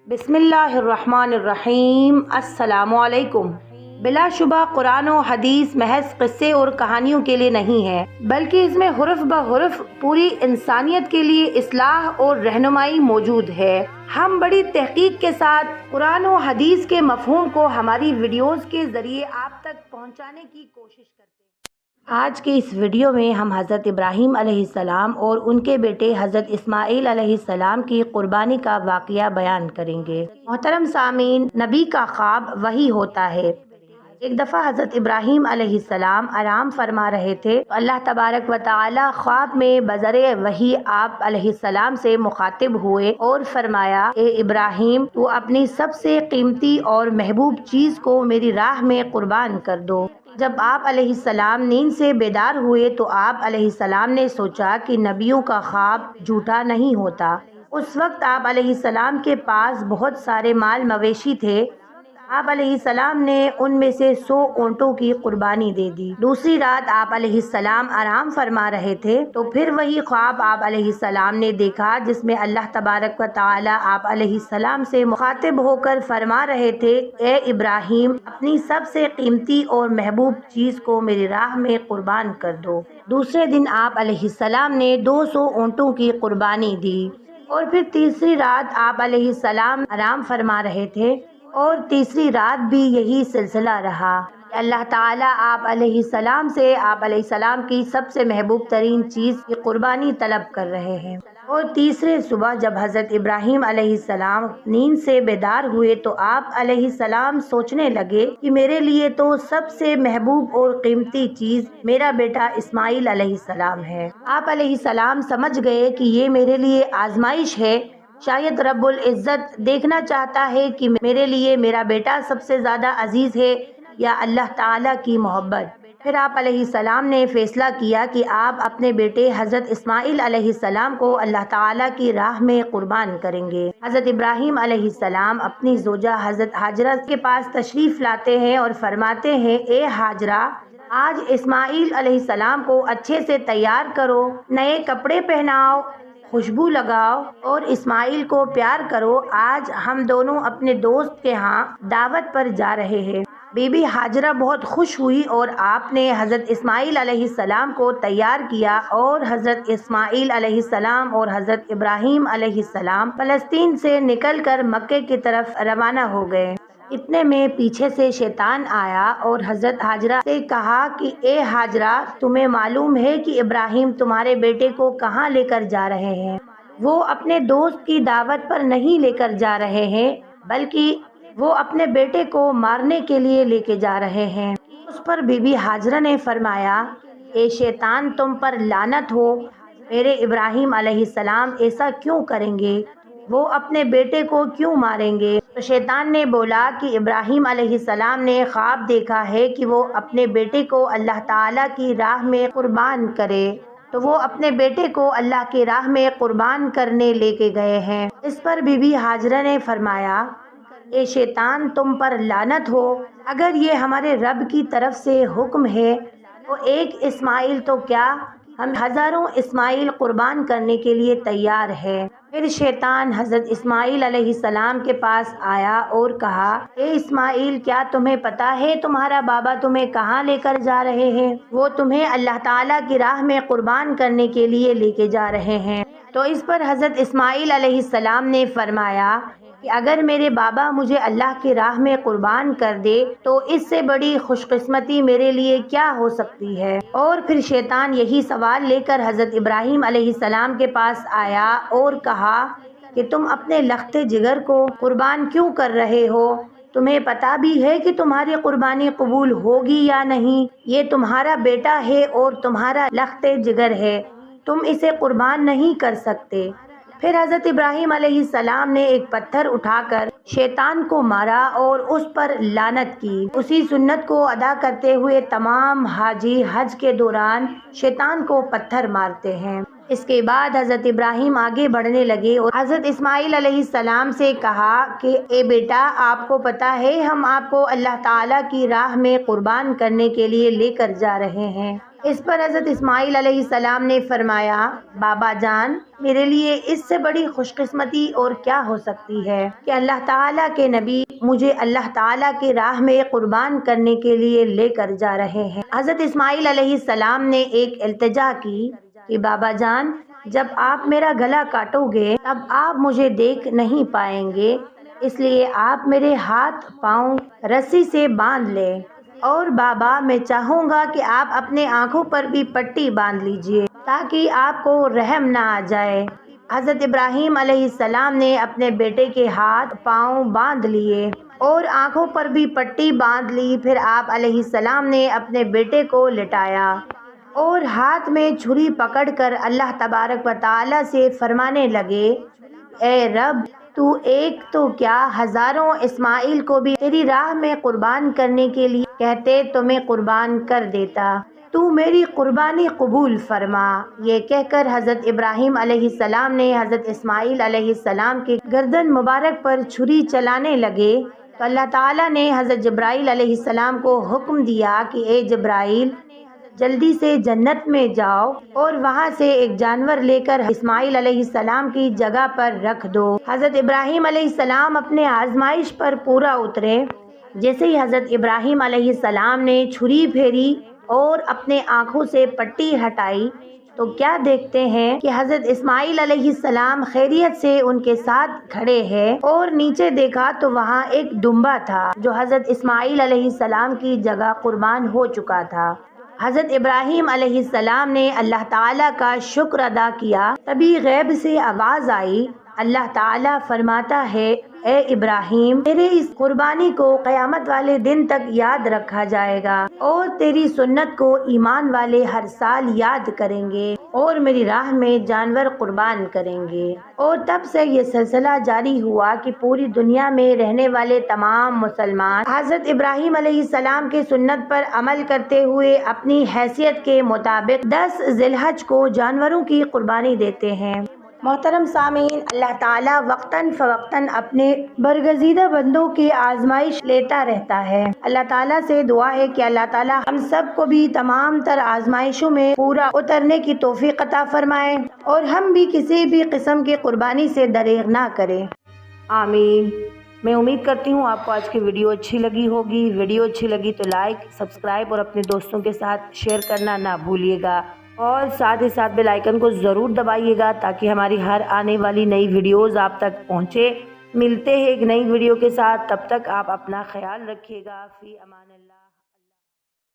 बिस्मिल्लाहिर्रहमानिर्रहीम। अस्सलामु अलैकुम। बिला शुबा कुरान और हदीस महज किस्से और कहानियों के लिए नहीं है, बल्कि इसमें हुर्फ ब हुर्फ पूरी इंसानियत के लिए इस्लाह और रहनुमाई मौजूद है। हम बड़ी तहकीक के साथ कुरान और हदीस के मफहूम को हमारी वीडियोस के जरिए आप तक पहुंचाने की कोशिश करते हैं। आज के इस वीडियो में हम हज़रत इब्राहीम अलैहिस्सलाम और उनके बेटे हज़रत इस्माईल अलैहिस्सलाम की कुर्बानी का वाक़या बयान करेंगे। मोहतरम सामीन, नबी का ख्वाब वही होता है। एक दफ़ा हज़रत इब्राहीम अलैहिस्सलाम आराम फरमा रहे थे तो अल्लाह तबारक व तआला ख्वाब में बज़रे वही आप अलैहिस्सलाम से मुखातिब हुए और फरमाया, ए इब्राहीम, तू अपनी सबसे कीमती और महबूब चीज़ को मेरी राह में कुर्बान कर दो। जब आप अलैहिस्सलाम नींद से बेदार हुए तो आप अलैहिस्सलाम ने सोचा कि नबियों का ख्वाब झूठा नहीं होता। उस वक्त आप अलैहिस्सलाम के पास बहुत सारे माल मवेशी थे। आप अलैहिस्सलाम ने उनमें से 100 ऊँटों की कुर्बानी दे दी। दूसरी रात आप अलैहिस्सलाम आराम फरमा रहे थे तो फिर वही ख्वाब आप अलैहिस्सलाम ने देखा, जिसमें अल्लाह तबारक व तआला आप अलैहिस्सलाम से मुखातिब होकर फरमा रहे थे, ए इब्राहीम, अपनी सबसे कीमती और महबूब चीज़ को मेरी राह में कुर्बान कर दो। दूसरे दिन आप अलैहिस्सलाम ने 200 ऊँटों की कुर्बानी दी और फिर तीसरी रात आप अलैहिस्सलाम आराम फरमा रहे थे और तीसरी रात भी यही सिलसिला रहा। अल्लाह ताला आप अलैहिस्सलाम से आप अलैहिस्सलाम की सबसे महबूब तरीन चीज़ की कुर्बानी तलब कर रहे हैं। और तीसरे सुबह जब हज़रत इब्राहीम अलैहिस्सलाम नींद से बेदार हुए तो आप अलैहिस्सलाम सोचने लगे कि मेरे लिए तो सबसे महबूब और कीमती चीज़ मेरा बेटा इस्माईल अलैहिस्सलाम है। आप अलैहिस्सलाम समझ गए कि ये मेरे लिए आजमाइश है। शायद रब्बुल इज़्ज़त देखना चाहता है कि मेरे लिए मेरा बेटा सबसे ज़्यादा अजीज़ है या अल्लाह ताला की मोहब्बत। फिर आप अलैहिस्सलाम ने फ़ैसला किया कि आप अपने बेटे हज़रत इस्माईल अलैहिस्सलाम को अल्लाह ताला की राह में कुर्बान करेंगे। हज़रत इब्राहीम अलैहिस्सलाम अपनी ज़ौजा हज़रत हाजरा के पास तशरीफ़ लाते हैं और फरमाते हैं, ए हाजरा, आज इस्माईल अलैहिस्सलाम को अच्छे से तैयार करो, नए कपड़े पहनाओ, खुशबू लगाओ और इस्माईल को प्यार करो। आज हम दोनों अपने दोस्त के यहाँ दावत पर जा रहे हैं। बीबी हाजरा बहुत खुश हुई और आपने हज़रत इस्माईल अलैहिस्सलाम को तैयार किया और हज़रत इस्माईल अलैहिस्सलाम और हज़रत इब्राहीम अलैहिस्सलाम फ़लस्तीन से निकलकर मक्के की तरफ रवाना हो गए। इतने में पीछे से शैतान आया और हज़रत हाजरा से कहा कि ए हाजरा, तुम्हें मालूम है कि इब्राहीम तुम्हारे बेटे को कहाँ लेकर जा रहे हैं? वो अपने दोस्त की दावत पर नहीं लेकर जा रहे हैं, बल्कि वो अपने बेटे को मारने के लिए लेके जा रहे हैं। उस पर बीबी हाजरा ने फरमाया, ए शैतान, तुम पर लानत हो, मेरे इब्राहीम अलैहिस्सलाम ऐसा क्यों करेंगे? वो अपने बेटे को क्यों मारेंगे? तो शैतान ने बोला कि इब्राहीम अलैहिस्सलाम ने ख्वाब देखा है कि वो अपने बेटे को अल्लाह ताला की राह में कुर्बान करे, तो वो अपने बेटे को अल्लाह की राह में कुर्बान करने लेके गए हैं। इस पर बीबी हाजरा ने फरमाया, ए शैतान, तुम पर लानत हो, अगर ये हमारे रब की तरफ से हुक्म है तो एक इस्माईल तो क्या, हम हज़ारों इस्माईल कुर्बान करने के लिए तैयार है। फिर शैतान हज़रत इस्माईल अलैहिस्सलाम के पास आया और कहा, ए इस्माईल, क्या तुम्हें पता है तुम्हारा बाबा तुम्हें कहाँ लेकर जा रहे हैं? वो तुम्हें अल्लाह ताला की राह में कुर्बान करने के लिए लेके जा रहे हैं। तो इस पर हज़रत इस्माईल अलैहिस्सलाम ने फरमाया कि अगर मेरे बाबा मुझे अल्लाह की राह में कुर्बान कर दे तो इससे बड़ी खुशकिस्मती मेरे लिए क्या हो सकती है। और फिर शैतान यही सवाल लेकर हज़रत इब्राहीम अलैहिस्सलाम के पास आया और कहा कि तुम अपने लख्ते जिगर को कुर्बान क्यों कर रहे हो? तुम्हें पता भी है कि तुम्हारी कुर्बानी कबूल होगी या नहीं? ये तुम्हारा बेटा है और तुम्हारा लख्ते जिगर है, तुम इसे कुर्बान नहीं कर सकते। फिर हज़रत इब्राहीम अलैहिस्सलाम ने एक पत्थर उठाकर शैतान को मारा और उस पर लानत की। उसी सुन्नत को अदा करते हुए तमाम हाजी हज के दौरान शैतान को पत्थर मारते हैं। इसके बाद हज़रत इब्राहीम आगे बढ़ने लगे और हज़रत इस्माईल अलैहिस्सलाम से कहा कि ए बेटा, आपको पता है हम आपको अल्लाह ताला की राह में कुर्बान करने के लिए लेकर जा रहे हैं। اس پر حضرت اسماعیل علیہ السلام نے فرمایا، بابا جان، میرے لیے اس سے بڑی خوش قسمتی اور کیا ہو سکتی ہے کہ اللہ تعالیٰ کے نبی مجھے اللہ تعالیٰ کی راہ میں قربان کرنے کے لیے لے کر جا رہے ہیں۔ حضرت اسماعیل علیہ السلام نے ایک التجا کی کہ بابا جان، جب آپ میرا گلا کاٹو گے تب آپ مجھے دیکھ نہیں پائیں گے، اس لیے آپ میرے ہاتھ پاؤں رسی سے باندھ لیں، اور بابا میں چاہوں گا کہ آپ اپنے آنکھوں پر بھی پٹی باندھ لیجئے تاکہ آپ کو رحم نہ آ جائے۔ حضرت ابراہیم علیہ السلام نے اپنے بیٹے کے ہاتھ پاؤں باندھ لیے اور آنکھوں پر بھی پٹی باندھ لی۔ پھر آپ علیہ السلام نے اپنے بیٹے کو لٹایا اور ہاتھ میں چھری پکڑ کر اللہ تبارک و تعالیٰ سے فرمانے لگے، اے رب، تو ایک تو کیا ہزاروں اسماعیل کو بھی تیری راہ میں قربان کرنے کے لیے کہتے تو میں قربان کر دیتا، تو میری قربانی قبول فرما۔ یہ کہہ کر حضرت ابراہیم علیہ السلام نے حضرت اسماعیل علیہ السلام کے گردن مبارک پر چھری چلانے لگے تو اللہ تعالیٰ نے حضرت جبرائیل علیہ السلام کو حکم دیا کہ اے جبرائیل، جلدی سے جنت میں جاؤ اور وہاں سے ایک جانور لے کر اسماعیل علیہ السلام کی جگہ پر رکھ دو۔ حضرت ابراہیم علیہ السلام اپنے آزمائش پر پورا اترے۔ جیسے ہی حضرت ابراہیم علیہ السلام نے چھری پھیری اور اپنے آنکھوں سے پٹی ہٹائی تو کیا دیکھتے ہیں کہ حضرت اسماعیل علیہ السلام خیریت سے ان کے ساتھ کھڑے ہیں، اور نیچے دیکھا تو وہاں ایک دمبا تھا جو حضرت اسماعیل علیہ السلام کی جگہ قربان ہو چکا تھا۔ حضرت ابراہیم علیہ السلام نے اللہ تعالیٰ کا شکر ادا کیا، تبھی غیب سے آواز آئی، اللہ تعالیٰ فرماتا ہے، اے ابراہیم، تیرے اس قربانی کو قیامت والے دن تک یاد رکھا جائے گا، اور تیری سنت کو ایمان والے ہر سال یاد کریں گے اور میری راہ میں جانور قربان کریں گے۔ اور تب سے یہ سلسلہ جاری ہوا کہ پوری دنیا میں رہنے والے تمام مسلمان حضرت ابراہیم علیہ السلام کے سنت پر عمل کرتے ہوئے اپنی حیثیت کے مطابق 10 ذی الحج کو جانوروں کی قربانی دیتے ہیں۔ محترم سامعین، اللہ تعالیٰ وقتاً فوقتاً اپنے برگزیدہ بندوں کی آزمائش لیتا رہتا ہے۔ اللہ تعالیٰ سے دعا ہے کہ اللہ تعالیٰ ہم سب کو بھی تمام تر آزمائشوں میں پورا اترنے کی توفیق عطا فرمائے اور ہم بھی کسی بھی قسم کی قربانی سے دریغ نہ کریں، آمین۔ میں امید کرتی ہوں آپ کو آج کی ویڈیو اچھی لگی ہوگی۔ ویڈیو اچھی لگی تو لائک، سبسکرائب اور اپنے دوستوں کے ساتھ شیئر کرنا نہ بھولیے گا، اور ساتھ ہی ساتھ بیل آئیکن کو ضرور دبائیے گا تاکہ ہماری ہر آنے والی نئی ویڈیوز آپ تک پہنچے۔ ملتے ہیں ایک نئی ویڈیو کے ساتھ، تب تک آپ اپنا خیال رکھیے گا۔ فی امان اللہ۔